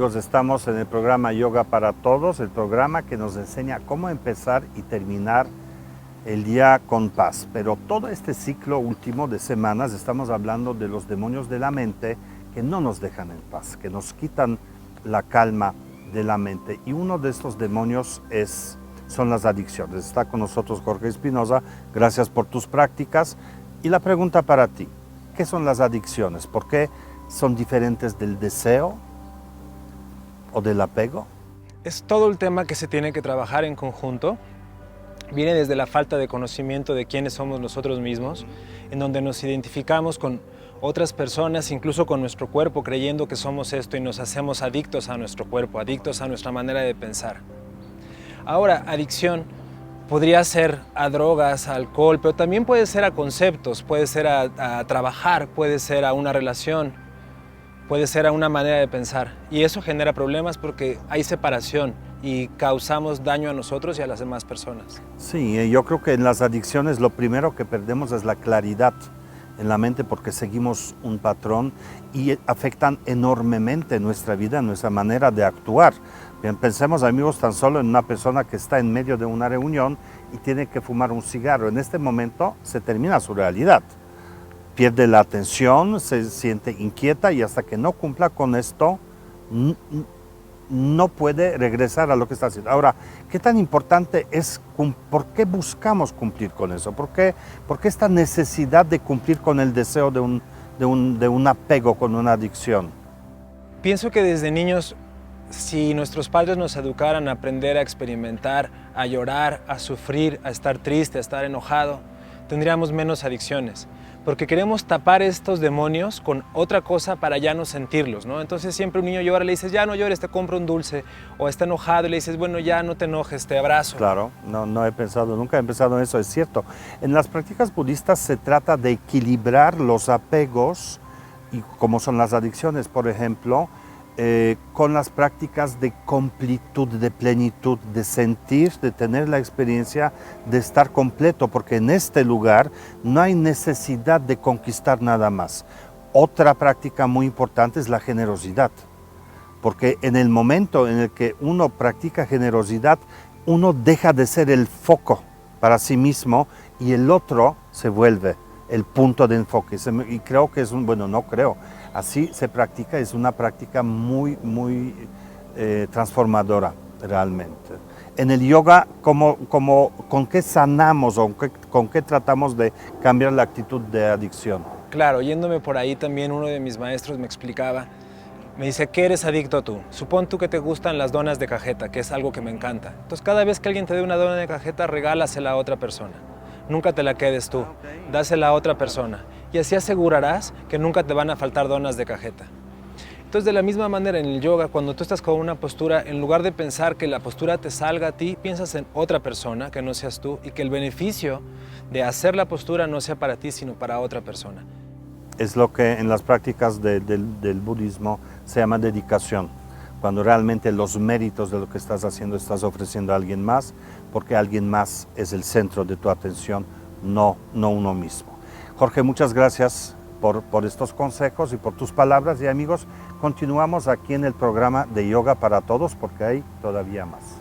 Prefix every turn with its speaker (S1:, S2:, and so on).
S1: amigos, estamos en el programa Yoga para Todos, el programa que nos enseña cómo empezar y terminar el día con paz. Pero todo este ciclo último de semanas estamos hablando de los demonios de la mente que no nos dejan en paz, que nos quitan la calma de la mente. Y uno de estos demonios son las adicciones. Está con nosotros Jorge Espinosa, gracias por tus prácticas. Y la pregunta para ti, ¿qué son las adicciones? ¿Por qué son diferentes del deseo o del apego?
S2: Es todo el tema que se tiene que trabajar en conjunto. Viene desde la falta de conocimiento de quiénes somos nosotros mismos, en donde nos identificamos con otras personas, incluso con nuestro cuerpo, creyendo que somos esto y nos hacemos adictos a nuestro cuerpo, adictos a nuestra manera de pensar. Ahora, adicción podría ser a drogas, a alcohol, pero también puede ser a conceptos, puede ser a trabajar, puede ser a una relación, puede ser a una manera de pensar. Y eso genera problemas porque hay separación y causamos daño a nosotros y a las demás personas.
S1: Sí, yo creo que en las adicciones lo primero que perdemos es la claridad en la mente porque seguimos un patrón y afectan enormemente nuestra vida, nuestra manera de actuar. Bien, pensemos, amigos, tan solo en una persona que está en medio de una reunión y tiene que fumar un cigarro. En este momento se termina su realidad. Pierde la atención, se siente inquieta y hasta que no cumpla con esto, no puede regresar a lo que está haciendo. Ahora, ¿qué tan importante es, por qué buscamos cumplir con eso? ¿Por qué esta necesidad de cumplir con el deseo de un apego, con una adicción?
S2: Pienso que desde niños, si nuestros padres nos educaran a aprender a experimentar, a llorar, a sufrir, a estar triste, a estar enojado, tendríamos menos adicciones. Porque queremos tapar estos demonios con otra cosa para ya no sentirlos, ¿no? Entonces siempre un niño llora, le dices, ya no llores, te compro un dulce. O está enojado y le dices, bueno, ya no te enojes, te abrazo.
S1: Claro, nunca he pensado en eso, es cierto. En las prácticas budistas se trata de equilibrar los apegos, y como son las adicciones, por ejemplo, con las prácticas de completud, de plenitud, de sentir, de tener la experiencia de estar completo, porque en este lugar no hay necesidad de conquistar nada más. Otra práctica muy importante es la generosidad, porque en el momento en el que uno practica generosidad, uno deja de ser el foco para sí mismo y el otro se vuelve el punto de enfoque. Y creo que así se practica, es una práctica muy transformadora realmente. En el yoga, ¿con qué sanamos o con qué tratamos de cambiar la actitud de adicción?
S2: Claro, yéndome por ahí también uno de mis maestros me explicaba, me dice, ¿qué eres adicto tú? Supón tú que te gustan las donas de cajeta, que es algo que me encanta. Entonces cada vez que alguien te dé una dona de cajeta, regálasela a otra persona. Nunca te la quedes tú, dásela a otra persona. Y así asegurarás que nunca te van a faltar donas de cajeta. Entonces, de la misma manera en el yoga, cuando tú estás con una postura, en lugar de pensar que la postura te salga a ti, piensas en otra persona que no seas tú y que el beneficio de hacer la postura no sea para ti, sino para otra persona.
S1: Es lo que en las prácticas del budismo se llama dedicación. Cuando realmente los méritos de lo que estás haciendo estás ofreciendo a alguien más, porque alguien más es el centro de tu atención, no uno mismo. Jorge, muchas gracias por estos consejos y por tus palabras. Y amigos, continuamos aquí en el programa de Yoga para Todos porque hay todavía más.